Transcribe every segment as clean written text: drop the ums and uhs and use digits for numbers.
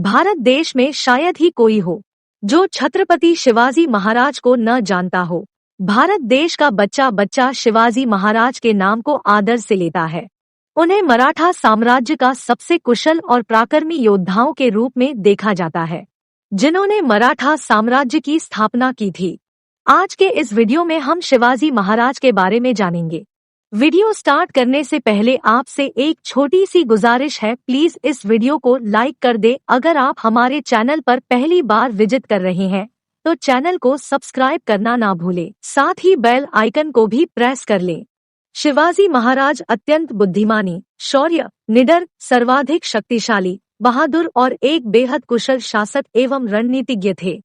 भारत देश में शायद ही कोई हो जो छत्रपति शिवाजी महाराज को न जानता हो। भारत देश का बच्चा बच्चा शिवाजी महाराज के नाम को आदर से लेता है। उन्हें मराठा साम्राज्य का सबसे कुशल और पराक्रमी योद्धाओं के रूप में देखा जाता है, जिन्होंने मराठा साम्राज्य की स्थापना की थी। आज के इस वीडियो में हम शिवाजी महाराज के बारे में जानेंगे। वीडियो स्टार्ट करने से पहले आपसे एक छोटी सी गुजारिश है, प्लीज इस वीडियो को लाइक कर दे। अगर आप हमारे चैनल पर पहली बार विजिट कर रहे हैं तो चैनल को सब्सक्राइब करना ना भूलें, साथ ही बेल आइकन को भी प्रेस कर लें। शिवाजी महाराज अत्यंत बुद्धिमानी, शौर्य, निडर, सर्वाधिक शक्तिशाली, बहादुर और एक बेहद कुशल शासक एवं रणनीतिज्ञ थे।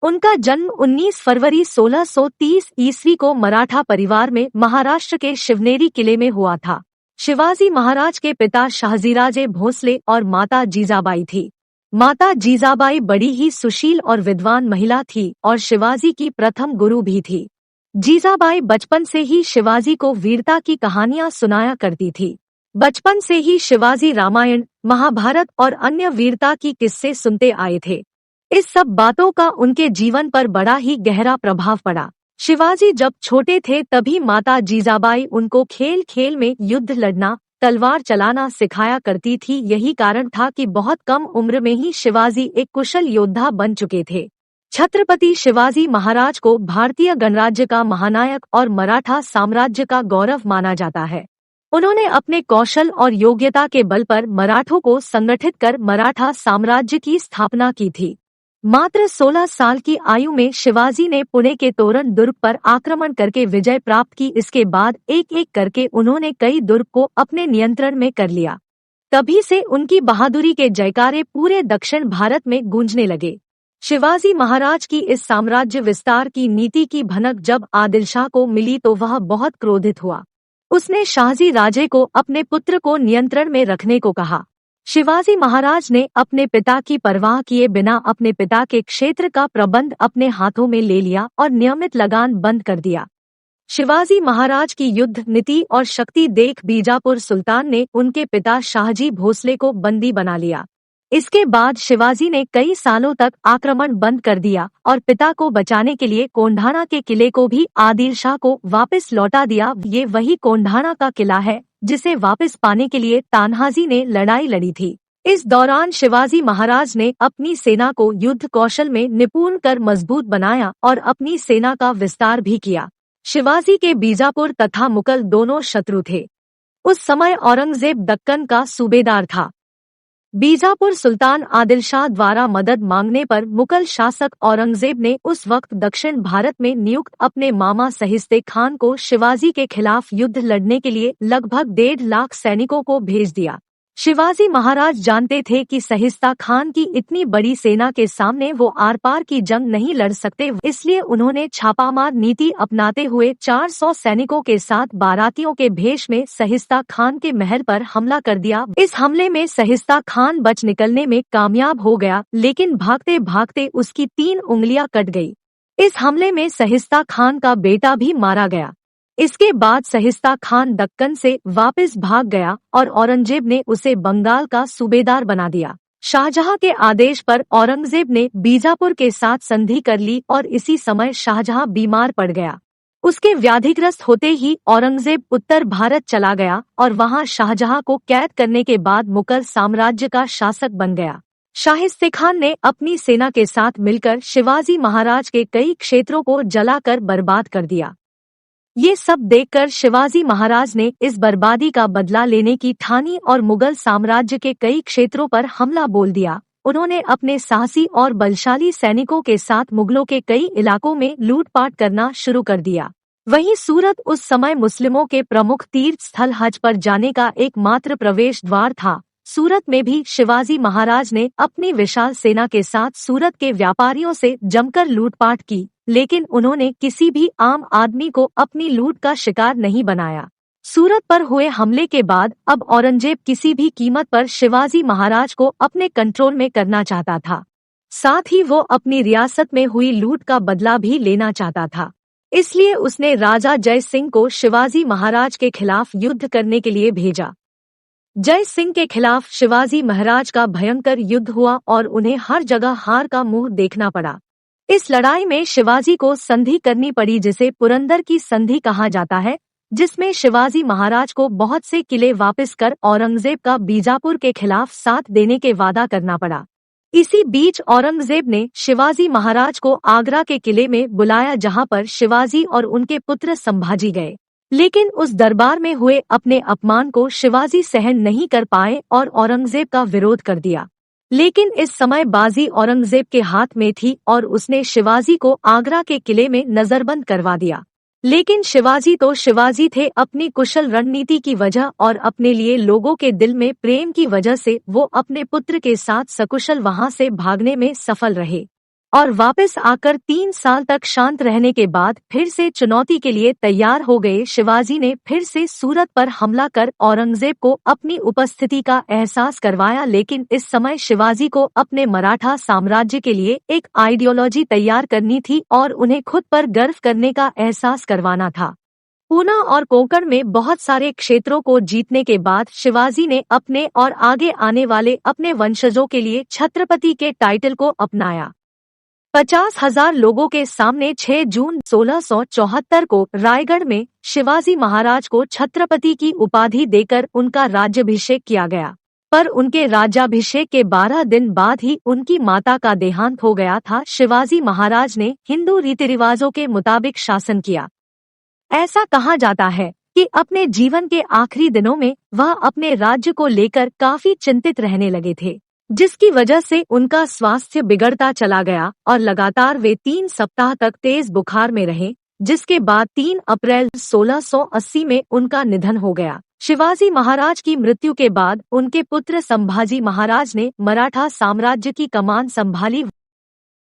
उनका जन्म 19 फरवरी 1630 ईस्वी को मराठा परिवार में महाराष्ट्र के शिवनेरी किले में हुआ था। शिवाजी महाराज के पिता शहाजीराजे भोसले और माता जीजाबाई थी। माता जीजाबाई बड़ी ही सुशील और विद्वान महिला थी और शिवाजी की प्रथम गुरु भी थी। जीजाबाई बचपन से ही शिवाजी को वीरता की कहानियां सुनाया करती थी। बचपन से ही शिवाजी रामायण, महाभारत और अन्य वीरता की किस्से सुनते आए थे। इस सब बातों का उनके जीवन पर बड़ा ही गहरा प्रभाव पड़ा। शिवाजी जब छोटे थे तभी माता जीजाबाई उनको खेल खेल में युद्ध लड़ना, तलवार चलाना सिखाया करती थी। यही कारण था कि बहुत कम उम्र में ही शिवाजी एक कुशल योद्धा बन चुके थे। छत्रपति शिवाजी महाराज को भारतीय गणराज्य का महानायक और मराठा साम्राज्य का गौरव माना जाता है। उन्होंने अपने कौशल और योग्यता के बल पर मराठों को संगठित कर मराठा साम्राज्य की स्थापना की थी। मात्र 16 साल की आयु में शिवाजी ने पुणे के तोरण दुर्ग पर आक्रमण करके विजय प्राप्त की। इसके बाद एक एक करके उन्होंने कई दुर्ग को अपने नियंत्रण में कर लिया। तभी से उनकी बहादुरी के जयकारे पूरे दक्षिण भारत में गूंजने लगे। शिवाजी महाराज की इस साम्राज्य विस्तार की नीति की भनक जब आदिल शाह को मिली तो वह बहुत क्रोधित हुआ। उसने शाहजी राजे को अपने पुत्र को नियंत्रण में रखने को कहा। शिवाजी महाराज ने अपने पिता की परवाह किए बिना अपने पिता के क्षेत्र का प्रबंध अपने हाथों में ले लिया और नियमित लगान बंद कर दिया। शिवाजी महाराज की युद्ध नीति और शक्ति देख बीजापुर सुल्तान ने उनके पिता शाहजी भोसले को बंदी बना लिया। इसके बाद शिवाजी ने कई सालों तक आक्रमण बंद कर दिया और पिता को बचाने के लिए कोंढाणा के किले को भी आदिल शाह को वापस लौटा दिया। ये वही कोंढाणा का किला है जिसे वापस पाने के लिए तान्हाजी ने लड़ाई लड़ी थी। इस दौरान शिवाजी महाराज ने अपनी सेना को युद्ध कौशल में निपुण कर मजबूत बनाया और अपनी सेना का विस्तार भी किया। शिवाजी के बीजापुर तथा मुगल दोनों शत्रु थे। उस समय औरंगजेब दक्कन का सूबेदार था। बीजापुर सुल्तान आदिल शाह द्वारा मदद मांगने पर मुगल शासक औरंगजेब ने उस वक्त दक्षिण भारत में नियुक्त अपने मामा सहिस्ते खान को शिवाजी के खिलाफ युद्ध लड़ने के लिए लगभग 1.5 लाख सैनिकों को भेज दिया। शिवाजी महाराज जानते थे कि सहिस्ता खान की इतनी बड़ी सेना के सामने वो आर पार की जंग नहीं लड़ सकते, इसलिए उन्होंने छापामार नीति अपनाते हुए 400 सैनिकों के साथ बारातियों के भेष में सहिस्ता खान के महल पर हमला कर दिया। इस हमले में सहिस्ता खान बच निकलने में कामयाब हो गया, लेकिन भागते भागते उसकी 3 उंगलियां कट गई। इस हमले में सहिस्ता खान का बेटा भी मारा गया। इसके बाद सहिस्ता खान दक्कन से वापस भाग गया और औरंगजेब ने उसे बंगाल का सूबेदार बना दिया। शाहजहां के आदेश पर औरंगजेब ने बीजापुर के साथ संधि कर ली और इसी समय शाहजहां बीमार पड़ गया। उसके व्याधिग्रस्त होते ही औरंगजेब उत्तर भारत चला गया और वहां शाहजहां को कैद करने के बाद मुगल साम्राज्य का शासक बन गया। शाहिस्ते खान ने अपनी सेना के साथ मिलकर शिवाजी महाराज के कई क्षेत्रों को जलाकर बर्बाद कर दिया। ये सब देखकर शिवाजी महाराज ने इस बर्बादी का बदला लेने की ठानी और मुगल साम्राज्य के कई क्षेत्रों पर हमला बोल दिया। उन्होंने अपने साहसी और बलशाली सैनिकों के साथ मुगलों के कई इलाकों में लूटपाट करना शुरू कर दिया। वहीं सूरत उस समय मुस्लिमों के प्रमुख तीर्थ स्थल हज पर जाने का एकमात्र प्रवेश द्वार था। सूरत में भी शिवाजी महाराज ने अपनी विशाल सेना के साथ सूरत के व्यापारियों से जमकर लूटपाट की, लेकिन उन्होंने किसी भी आम आदमी को अपनी लूट का शिकार नहीं बनाया। सूरत पर हुए हमले के बाद अब औरंगजेब किसी भी कीमत पर शिवाजी महाराज को अपने कंट्रोल में करना चाहता था। साथ ही वो अपनी रियासत में हुई लूट का बदला भी लेना चाहता था। इसलिए उसने राजा जय सिंह को शिवाजी महाराज के खिलाफ युद्ध करने के लिए भेजा। जय सिंह के खिलाफ शिवाजी महाराज का भयंकर युद्ध हुआ और उन्हें हर जगह हार का मुंह देखना पड़ा। इस लड़ाई में शिवाजी को संधि करनी पड़ी जिसे पुरंदर की संधि कहा जाता है, जिसमें शिवाजी महाराज को बहुत से किले वापस कर औरंगजेब का बीजापुर के खिलाफ साथ देने के वादा करना पड़ा। इसी बीच औरंगजेब ने शिवाजी महाराज को आगरा के किले में बुलाया जहां पर शिवाजी और उनके पुत्र संभाजी गए। लेकिन उस दरबार में हुए अपने अपमान को शिवाजी सहन नहीं कर पाए और औरंगजेब का विरोध कर दिया। लेकिन इस समय बाजी औरंगजेब के हाथ में थी और उसने शिवाजी को आगरा के किले में नजरबंद करवा दिया। लेकिन शिवाजी तो शिवाजी थे, अपनी कुशल रणनीति की वजह और अपने लिए लोगों के दिल में प्रेम की वजह से वो अपने पुत्र के साथ सकुशल वहां से भागने में सफल रहे और वापस आकर 3 साल तक शांत रहने के बाद फिर से चुनौती के लिए तैयार हो गए। शिवाजी ने फिर से सूरत पर हमला कर औरंगजेब को अपनी उपस्थिति का एहसास करवाया। लेकिन इस समय शिवाजी को अपने मराठा साम्राज्य के लिए एक आइडियोलॉजी तैयार करनी थी और उन्हें खुद पर गर्व करने का एहसास करवाना था। पूना और कोंकण में बहुत सारे क्षेत्रों को जीतने के बाद शिवाजी ने अपने और आगे आने वाले अपने वंशजों के लिए छत्रपति के टाइटल को अपनाया। 50,000 लोगों के सामने 6 जून 1674 को रायगढ़ में शिवाजी महाराज को छत्रपति की उपाधि देकर उनका राज्याभिषेक किया गया। पर उनके राज्याभिषेक के 12 दिन बाद ही उनकी माता का देहांत हो गया था। शिवाजी महाराज ने हिंदू रीति रिवाजों के मुताबिक शासन किया। ऐसा कहा जाता है कि अपने जीवन के आखिरी दिनों में वह अपने राज्य को लेकर काफी चिंतित रहने लगे थे, जिसकी वजह से उनका स्वास्थ्य बिगड़ता चला गया और लगातार वे 3 सप्ताह तक तेज बुखार में रहे, जिसके बाद 3 अप्रैल 1680 में उनका निधन हो गया। शिवाजी महाराज की मृत्यु के बाद उनके पुत्र संभाजी महाराज ने मराठा साम्राज्य की कमान संभाली।